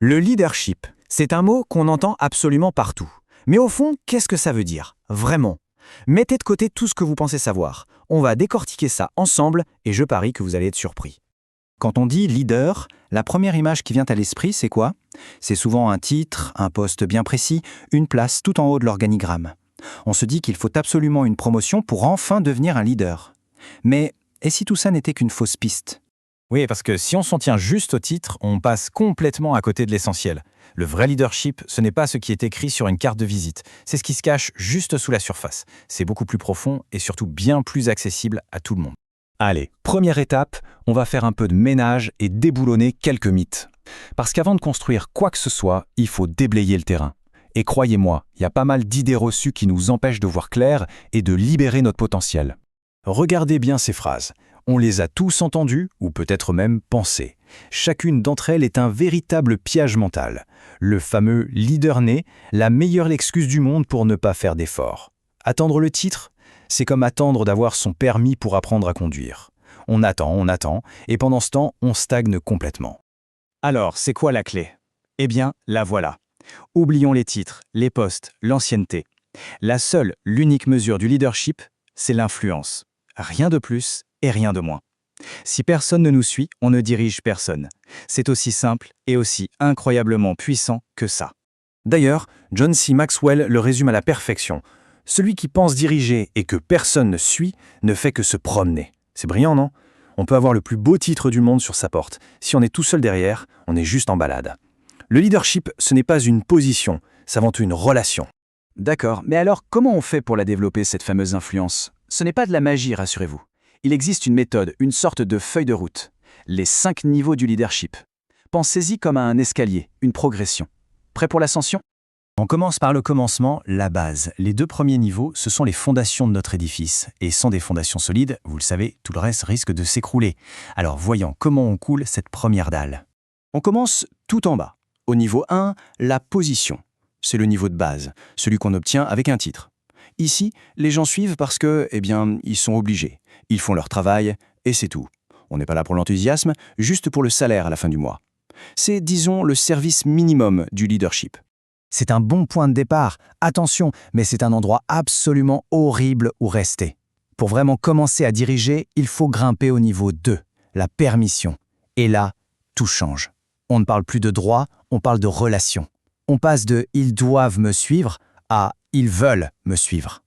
Le leadership, c'est un mot qu'on entend absolument partout. Mais au fond, qu'est-ce que ça veut dire, vraiment? Mettez de côté tout ce que vous pensez savoir. On va décortiquer ça ensemble et je parie que vous allez être surpris. Quand on dit leader, la première image qui vient à l'esprit, c'est quoi? C'est souvent un titre, un poste bien précis, une place tout en haut de l'organigramme. On se dit qu'il faut absolument une promotion pour enfin devenir un leader. Mais et si tout ça n'était qu'une fausse piste? Oui, parce que si on s'en tient juste au titre, on passe complètement à côté de l'essentiel. Le vrai leadership, ce n'est pas ce qui est écrit sur une carte de visite. C'est ce qui se cache juste sous la surface. C'est beaucoup plus profond et surtout bien plus accessible à tout le monde. Allez, première étape, on va faire un peu de ménage et déboulonner quelques mythes. Parce qu'avant de construire quoi que ce soit, il faut déblayer le terrain. Et croyez-moi, il y a pas mal d'idées reçues qui nous empêchent de voir clair et de libérer notre potentiel. Regardez bien ces phrases. On les a tous entendues, ou peut-être même pensées. Chacune d'entre elles est un véritable piège mental. Le fameux leader né, la meilleure excuse du monde pour ne pas faire d'efforts. Attendre le titre, c'est comme attendre d'avoir son permis pour apprendre à conduire. On attend, et pendant ce temps, on stagne complètement. Alors, c'est quoi la clé? Eh bien, la voilà. Oublions les titres, les postes, l'ancienneté. La seule, l'unique mesure du leadership, c'est l'influence. Rien de plus et rien de moins. Si personne ne nous suit, on ne dirige personne. C'est aussi simple et aussi incroyablement puissant que ça. D'ailleurs, John C. Maxwell le résume à la perfection. Celui qui pense diriger et que personne ne suit ne fait que se promener. C'est brillant, non? On peut avoir le plus beau titre du monde sur sa porte. Si on est tout seul derrière, on est juste en balade. Le leadership, ce n'est pas une position, c'est avant tout une relation. D'accord, mais alors comment on fait pour la développer, cette fameuse influence? Ce n'est pas de la magie, rassurez-vous. Il existe une méthode, une sorte de feuille de route. Les 5 niveaux du leadership. Pensez-y comme à un escalier, une progression. Prêt pour l'ascension? On commence par le commencement, la base. Les 2 premiers niveaux, ce sont les fondations de notre édifice. Et sans des fondations solides, vous le savez, tout le reste risque de s'écrouler. Alors voyons comment on coule cette première dalle. On commence tout en bas. Au niveau 1, la position. C'est le niveau de base, celui qu'on obtient avec un titre. Ici, les gens suivent parce que, ils sont obligés. Ils font leur travail et c'est tout. On n'est pas là pour l'enthousiasme, juste pour le salaire à la fin du mois. C'est, disons, le service minimum du leadership. C'est un bon point de départ, attention, mais c'est un endroit absolument horrible où rester. Pour vraiment commencer à diriger, il faut grimper au niveau 2, la permission. Et là, tout change. On ne parle plus de droit, on parle de relation. On passe de « ils doivent me suivre » à « ils veulent me suivre ».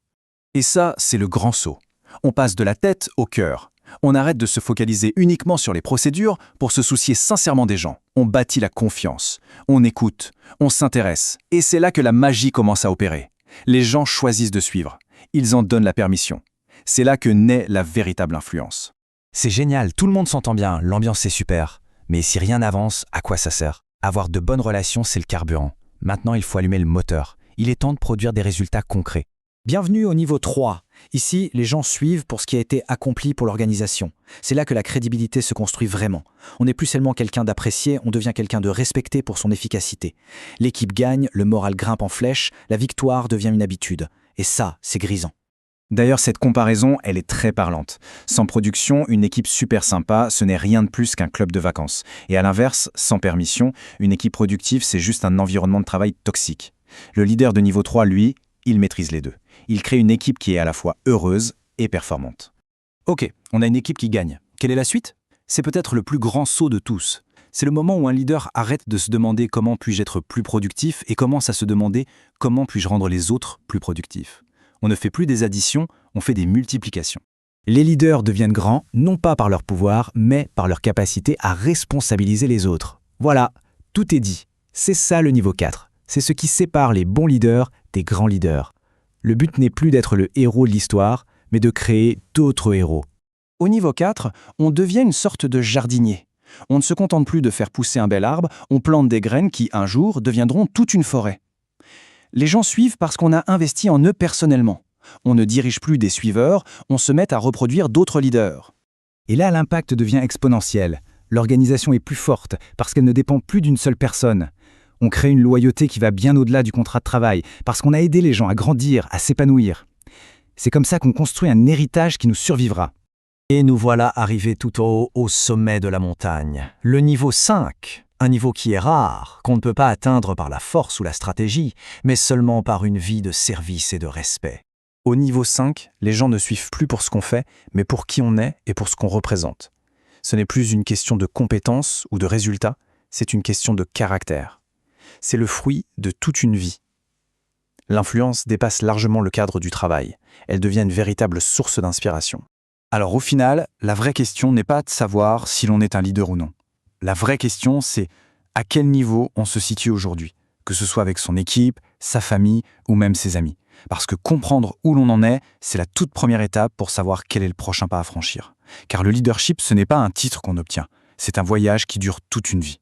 Et ça, c'est le grand saut. On passe de la tête au cœur. On arrête de se focaliser uniquement sur les procédures pour se soucier sincèrement des gens. On bâtit la confiance, on écoute, on s'intéresse. Et c'est là que la magie commence à opérer. Les gens choisissent de suivre. Ils en donnent la permission. C'est là que naît la véritable influence. C'est génial, tout le monde s'entend bien, l'ambiance est super. Mais si rien n'avance, à quoi ça sert? Avoir de bonnes relations, c'est le carburant. Maintenant, il faut allumer le moteur. Il est temps de produire des résultats concrets. Bienvenue au niveau 3. Ici, les gens suivent pour ce qui a été accompli pour l'organisation. C'est là que la crédibilité se construit vraiment. On n'est plus seulement quelqu'un d'apprécié, on devient quelqu'un de respecté pour son efficacité. L'équipe gagne, le moral grimpe en flèche, la victoire devient une habitude. Et ça, c'est grisant. D'ailleurs, cette comparaison, elle est très parlante. Sans production, une équipe super sympa, ce n'est rien de plus qu'un club de vacances. Et à l'inverse, sans permission, une équipe productive, c'est juste un environnement de travail toxique. Le leader de niveau 3, lui, il maîtrise les deux. Il crée une équipe qui est à la fois heureuse et performante. Ok, on a une équipe qui gagne. Quelle est la suite? C'est peut-être le plus grand saut de tous. C'est le moment où un leader arrête de se demander comment puis-je être plus productif et commence à se demander comment puis-je rendre les autres plus productifs. On ne fait plus des additions, on fait des multiplications. Les leaders deviennent grands, non pas par leur pouvoir, mais par leur capacité à responsabiliser les autres. Voilà, tout est dit. C'est ça le niveau 4. C'est ce qui sépare les bons leaders des grands leaders. Le but n'est plus d'être le héros de l'histoire, mais de créer d'autres héros. Au niveau 4, on devient une sorte de jardinier. On ne se contente plus de faire pousser un bel arbre, on plante des graines qui, un jour, deviendront toute une forêt. Les gens suivent parce qu'on a investi en eux personnellement. On ne dirige plus des suiveurs, on se met à reproduire d'autres leaders. Et là, l'impact devient exponentiel. L'organisation est plus forte parce qu'elle ne dépend plus d'une seule personne. On crée une loyauté qui va bien au-delà du contrat de travail, parce qu'on a aidé les gens à grandir, à s'épanouir. C'est comme ça qu'on construit un héritage qui nous survivra. Et nous voilà arrivés tout en haut, au sommet de la montagne. Le niveau 5. Un niveau qui est rare, qu'on ne peut pas atteindre par la force ou la stratégie, mais seulement par une vie de service et de respect. Au niveau 5, les gens ne suivent plus pour ce qu'on fait, mais pour qui on est et pour ce qu'on représente. Ce n'est plus une question de compétence ou de résultat, c'est une question de caractère. C'est le fruit de toute une vie. L'influence dépasse largement le cadre du travail. Elle devient une véritable source d'inspiration. Alors au final, la vraie question n'est pas de savoir si l'on est un leader ou non. La vraie question, c'est à quel niveau on se situe aujourd'hui, que ce soit avec son équipe, sa famille ou même ses amis. Parce que comprendre où l'on en est, c'est la toute première étape pour savoir quel est le prochain pas à franchir. Car le leadership, ce n'est pas un titre qu'on obtient, c'est un voyage qui dure toute une vie.